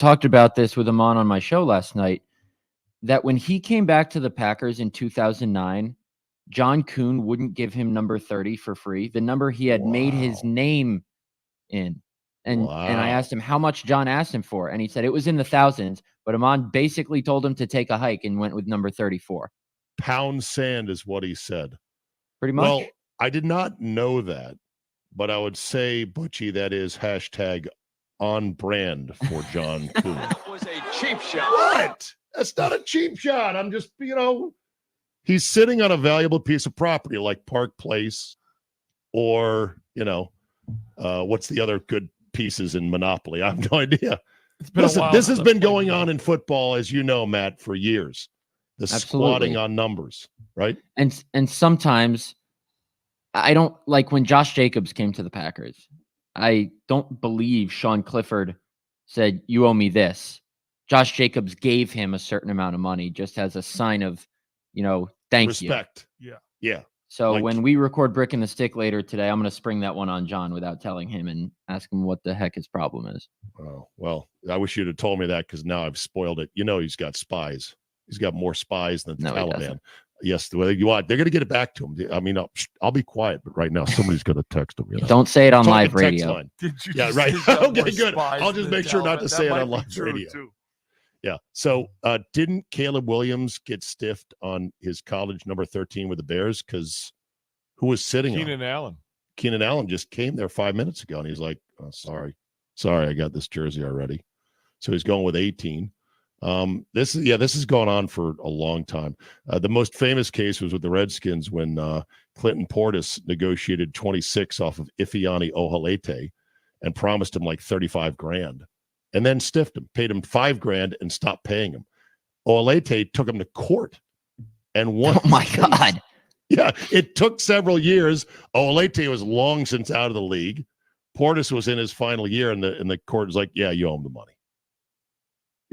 talked about this with Amon on my show last night, that when he came back to the Packers in 2009, John Kuhn wouldn't give him number 30 for free, the number he had made his name in. And I asked him how much John asked him for, and he said it was in the thousands, but Amon basically told him to take a hike and went with number 34. Pound sand is what he said. Pretty much. Well, I did not know that, but I would say, Butchie, that is hashtag on brand for John Kuhn. That was a cheap shot. What? That's not a cheap shot. I'm just, he's sitting on a valuable piece of property like Park Place or, what's the other good pieces in Monopoly? I have no idea. Listen, this has been going on in football, as you know, Matt, for years. The squatting on numbers, right? And sometimes I don't like when Josh Jacobs came to the Packers. I don't believe Sean Clifford said, "You owe me this." Josh Jacobs gave him a certain amount of money just as a sign of, thank respect. you. Yeah. So when we record Brick and the Stick later today, I'm going to spring that one on John without telling him and ask him what the heck his problem is. Oh, well, I wish you'd have told me that because now I've spoiled it. He's got spies. He's got more spies than the Taliban. Yes, the way you want. They're going to get it back to him. I mean, I'll be quiet, but right now somebody's going to text him. Don't say it on live radio. Yeah, right. Okay, good. I'll just make sure not to say it on live radio. Too. Yeah. So didn't Caleb Williams get stiffed on his college number 13 with the Bears? Because who was sitting on Keenan Allen. Keenan Allen just came there 5 minutes ago, and he's like, oh, sorry, I got this jersey already. So he's going with 18. This is going on for a long time. The most famous case was with the Redskins when Clinton Portis negotiated 26 off of Ifeanyi Ohalete and promised him like $35,000 and then stiffed him, paid him $5,000 and stopped paying him. Ohalete took him to court and won. Oh my God. Yeah, it took several years. Ohalete was long since out of the league. Portis was in his final year, and the court was like, yeah, you owe him the money.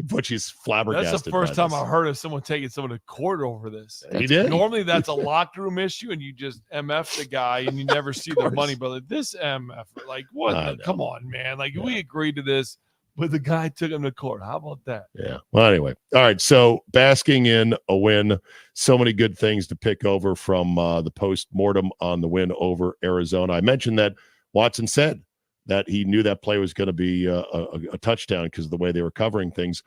Butchie's flabbergasted. That's the first time I've heard of someone taking someone to court over this. He did. Normally, that's a locker room issue, and you just MF the guy, and you never see the money. But like, this MF, like, what? Come on, man! Like, we agreed to this, but the guy took him to court. How about that? Yeah. Well, anyway, all right. So, basking in a win, so many good things to pick over from the post-mortem on the win over Arizona. I mentioned that Watson said that he knew that play was going to be a touchdown because of the way they were covering things.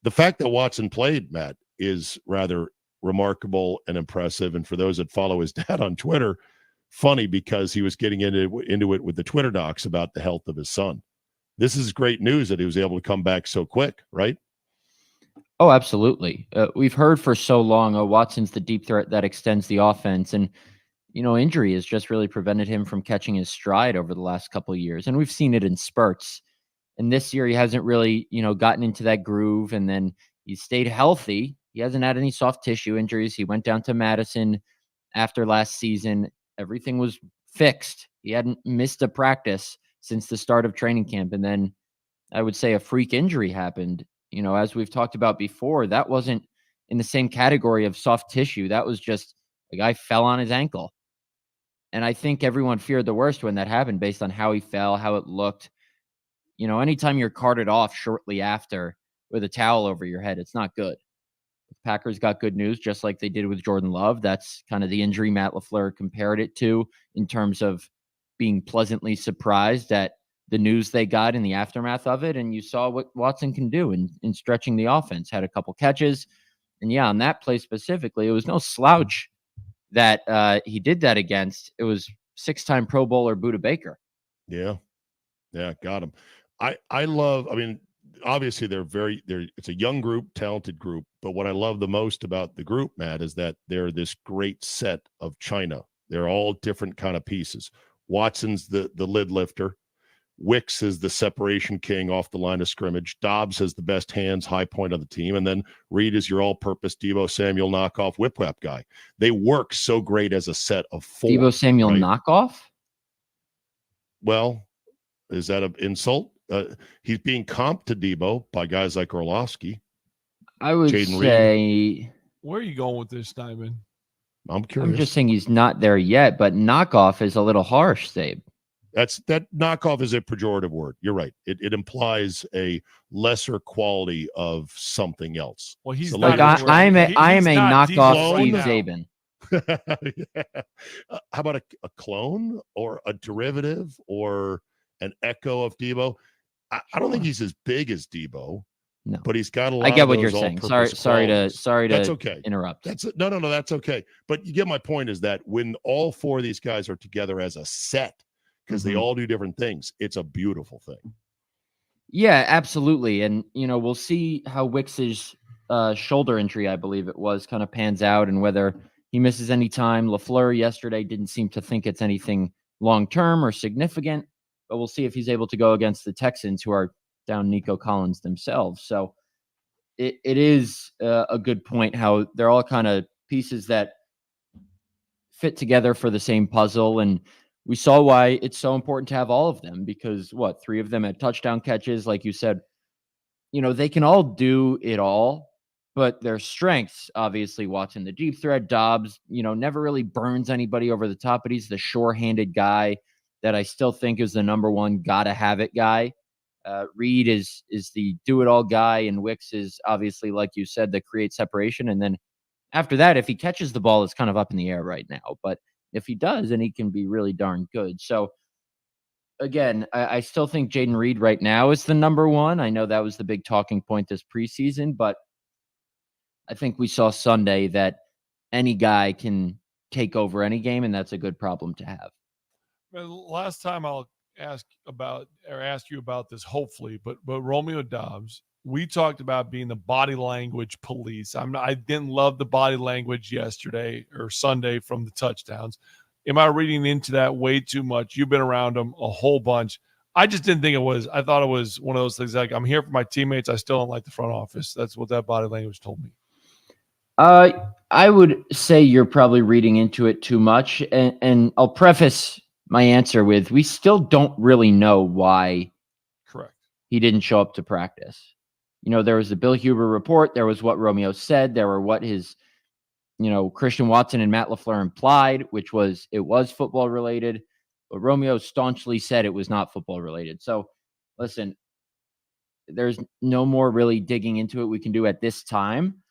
The fact that Watson played, Matt, is rather remarkable and impressive. And for those that follow his dad on Twitter, funny because he was getting into it with the Twitter docs about the health of his son. This is great news that he was able to come back so quick, right? Oh, absolutely. We've heard for so long, Watson's the deep threat that extends the offense. And injury has just really prevented him from catching his stride over the last couple of years. And we've seen it in spurts. And this year he hasn't really, gotten into that groove. And then he's stayed healthy. He hasn't had any soft tissue injuries. He went down to Madison after last season. Everything was fixed. He hadn't missed a practice since the start of training camp. And then I would say a freak injury happened. As we've talked about before, that wasn't in the same category of soft tissue. That was just a guy fell on his ankle. And I think everyone feared the worst when that happened based on how he fell, how it looked. Anytime you're carted off shortly after with a towel over your head, it's not good. The Packers got good news, just like they did with Jordan Love. That's kind of the injury Matt LaFleur compared it to in terms of being pleasantly surprised at the news they got in the aftermath of it. And you saw what Watson can do in stretching the offense. Had a couple catches. And yeah, on that play specifically, it was no slouch that he did that against. It was 6-time Pro Bowler Budda Baker. Yeah, got him. Obviously it's a young group, talented group, but what I love the most about the group, Matt, is that they're this great set of china. They're all different kind of pieces. Watson's the lid lifter. Wicks is the separation king off the line of scrimmage. Dobbs has the best hands, high point of the team. And then Reed is your all-purpose Deebo Samuel knockoff whip-whap guy. They work so great as a set of four. Deebo Samuel knockoff? Well, is that an insult? He's being comped to Deebo by guys like Orlovsky. I would say... Where are you going with this, Schneidman? I'm curious. I'm just saying he's not there yet, but knockoff is a little harsh, Sabe. That knockoff is a pejorative word. You're right. It implies a lesser quality of something else. Well, he's So not. Like I am a he's not knockoff Debo Steve right now. Zabin. Yeah. How about a clone or a derivative or an echo of Debo? I don't think he's as big as Debo. No, but he's got a lot I get of what you're those saying. all-purpose Sorry qualities. to That's okay. interrupt. No, that's okay. But you get my point is that when all four of these guys are together as a set, because they all do different things, it's a beautiful thing. Yeah, absolutely. And, we'll see how Wicks's shoulder injury, I believe it was, kind of pans out and whether he misses any time. LaFleur yesterday didn't seem to think it's anything long-term or significant, but we'll see if he's able to go against the Texans, who are down Nico Collins themselves. So it is a good point how they're all kind of pieces that fit together for the same puzzle. And we saw why it's so important to have all of them, because three of them had touchdown catches. Like you said, they can all do it all, but their strengths, obviously, Watson, the deep threat, Dobbs, never really burns anybody over the top, but he's the sure-handed guy that I still think is the number one gotta have it guy. Reed is the do-it-all guy, and Wicks is obviously, like you said, the create separation. And then after that, if he catches the ball, it's kind of up in the air right now. But if he does, then he can be really darn good. So again, I still think Jaden Reed right now is the number one. I know that was the big talking point this preseason, but I think we saw Sunday that any guy can take over any game, and that's a good problem to have. Last time I'll ask you about this, hopefully, but Romeo Dobbs, we talked about being the body language police. I didn't love the body language yesterday or Sunday from the touchdowns. Am I reading into that way too much? You've been around him a whole bunch. I just didn't think it was. I thought it was one of those things like, I'm here for my teammates. I still don't like the front office. That's what that body language told me. I would say you're probably reading into it too much. And I'll preface my answer with, we still don't really know why he didn't show up to practice. There was the Bill Huber report. There was what Romeo said. There were what his Christian Watson and Matt LaFleur implied, which was it was football related, but Romeo staunchly said it was not football related. So listen, there's no more really digging into it we can do at this time.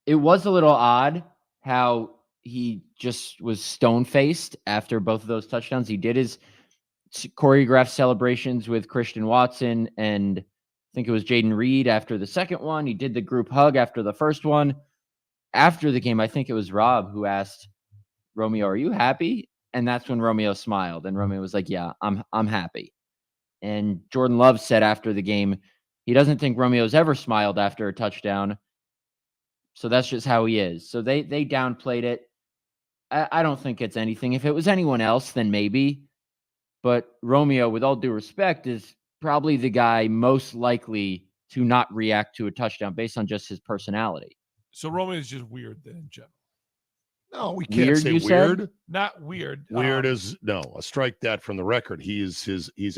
It was a little odd how he just was stone-faced after both of those touchdowns. He did his choreographed celebrations with Christian Watson and I think it was Jaden Reed after the second one. He did the group hug after the first one. After the game, I think it was Rob who asked Romeo, "Are you happy?" And that's when Romeo smiled. And Romeo was like, "Yeah, I'm happy." And Jordan Love said after the game, he doesn't think Romeo's ever smiled after a touchdown. So that's just how he is. So they downplayed it. I don't think it's anything. If it was anyone else, then maybe. But Romeo, with all due respect, is probably the guy most likely to not react to a touchdown based on just his personality. So Romeo is just weird then in general. No, we can't say weird. Said? Not weird. Weird is no. Strike that from the record. He's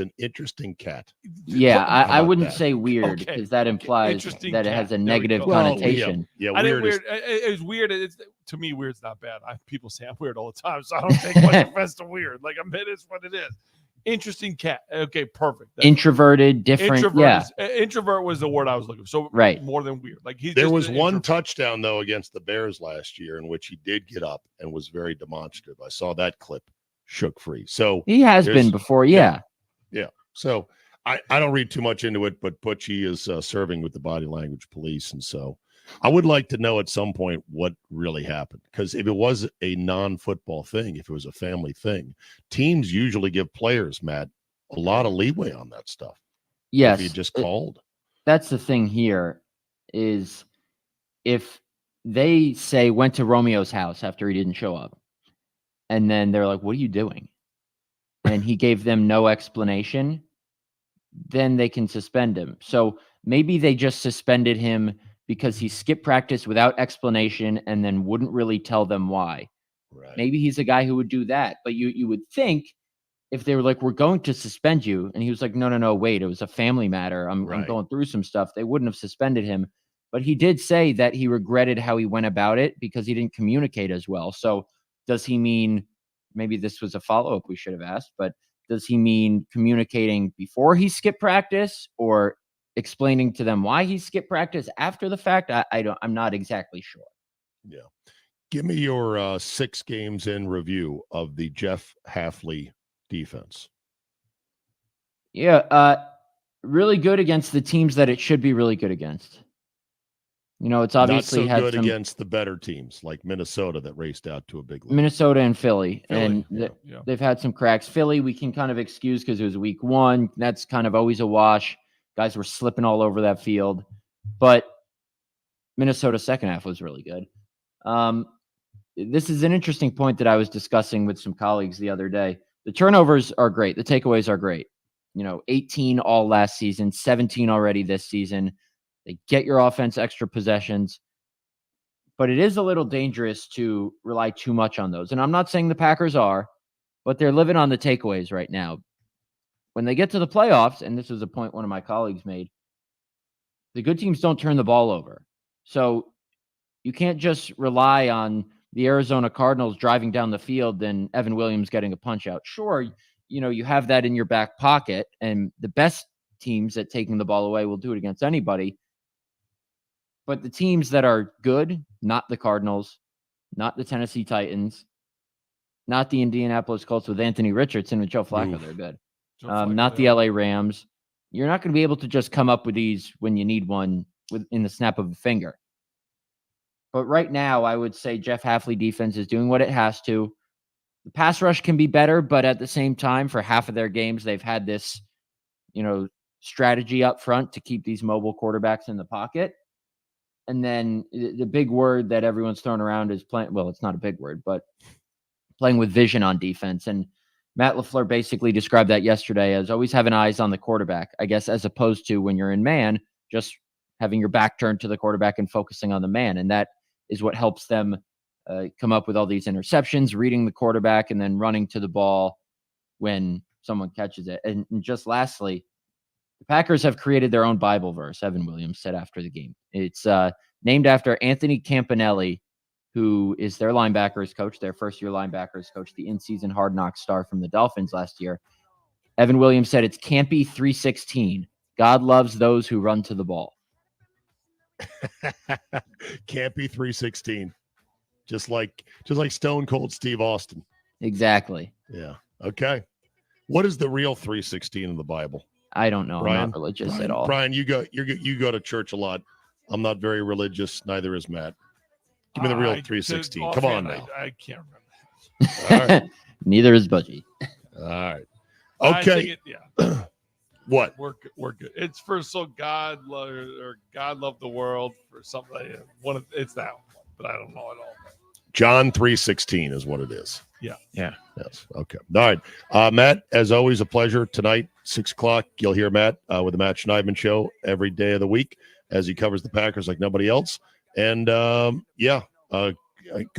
an interesting cat. Yeah, I wouldn't say weird because that implies that it has a negative connotation. Yeah, weird. It's weird. To me, weird's not bad. People say I'm weird all the time, so I don't take much offense to weird. Like, it is what it is. Interesting cat. Okay, perfect. Introverted, different. Introvert was the word I was looking for. So right. More than weird. Like there was one touchdown though against the Bears last year in which he did get up and was very demonstrative. I saw that clip. Shook free. So he has been before. Yeah. So I don't read too much into it, but Butch is serving with the body language police, and so I would like to know at some point what really happened, because if it was a non-football thing, if it was a family thing, teams usually give players, Matt, a lot of leeway on that stuff. Yes. If you just called. That's the thing here is if they say went to Romeo's house after he didn't show up, and then they're like, "What are you doing?" and he gave them no explanation, then they can suspend him. So maybe they just suspended him because he skipped practice without explanation and then wouldn't really tell them why. Right. Maybe he's a guy who would do that. But you would think if they were like, "We're going to suspend you," and he was like, no, wait, it was a family matter. I'm going through some stuff. They wouldn't have suspended him. But he did say that he regretted how he went about it because he didn't communicate as well. So does he mean maybe this was a follow-up we should have asked, but does he mean communicating before he skipped practice or explaining to them why he skipped practice after the fact? I'm not exactly sure. Yeah. Give me your 6 games in review of the Jeff Hafley defense. Yeah, really good against the teams that it should be really good against. It's obviously not so had good some against the better teams like Minnesota that raced out to a big lead. Minnesota and Philly, Philly, and yeah. they've had some cracks. Philly, we can kind of excuse because it was week 1. That's kind of always a wash. Guys were slipping all over that field, but Minnesota's second half was really good. This is an interesting point that I was discussing with some colleagues the other day. The turnovers are great. The takeaways are great. 18 all last season, 17 already this season. They get your offense extra possessions, but it is a little dangerous to rely too much on those. And I'm not saying the Packers are, but they're living on the takeaways right now. When they get to the playoffs, and this was a point one of my colleagues made, the good teams don't turn the ball over. So you can't just rely on the Arizona Cardinals driving down the field and Evan Williams getting a punch out. Sure, you have that in your back pocket, and the best teams at taking the ball away will do it against anybody. But the teams that are good, not the Cardinals, not the Tennessee Titans, not the Indianapolis Colts with Anthony Richardson and Joe Flacco, they're good. Not the LA Rams. You're not going to be able to just come up with these when you need one in the snap of a finger. But right now, I would say Jeff Hafley defense is doing what it has to. The pass rush can be better, but at the same time, for half of their games, they've had this, strategy up front to keep these mobile quarterbacks in the pocket. And then the big word that everyone's thrown around is playing. Well, it's not a big word, but playing with vision on defense. And Matt LaFleur basically described that yesterday as always having eyes on the quarterback, I guess, as opposed to when you're in man, just having your back turned to the quarterback and focusing on the man. And that is what helps them come up with all these interceptions, reading the quarterback, and then running to the ball when someone catches it. And just lastly, the Packers have created their own Bible verse, Evan Williams said after the game. It's named after Anthony Campanelli, who is their linebackers coach, their first-year linebackers coach, the in-season Hard Knocks star from the Dolphins last year. Evan Williams said it's Campy 316. God loves those who run to the ball. Campy 316. Just like Stone Cold Steve Austin. Exactly. Yeah. Okay. What is the real 316 in the Bible? I don't know. Brian, I'm not religious at all. Brian, you go to church a lot. I'm not very religious. Neither is Matt. Give me the real 316. Come on now. I can't remember. All right. Neither is Budgie. All right. Okay. What? We're good. It's for so God loved the world for something. It's that one, but I don't know it all. John 3:16 is what it is. Yeah. Yes. Okay. All right. Matt, as always, a pleasure. Tonight, 6:00, you'll hear Matt with the Matt Schneidman Show every day of the week as he covers the Packers like nobody else. And good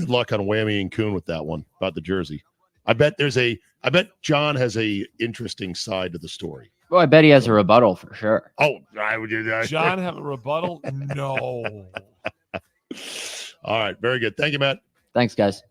luck on Whammy and Kuhn with that one about the jersey. I bet John has a interesting side to the story. Well, I bet he has a rebuttal for sure. Oh, I would do that. John have a rebuttal? No. All right. Very good. Thank you, Matt. Thanks, guys.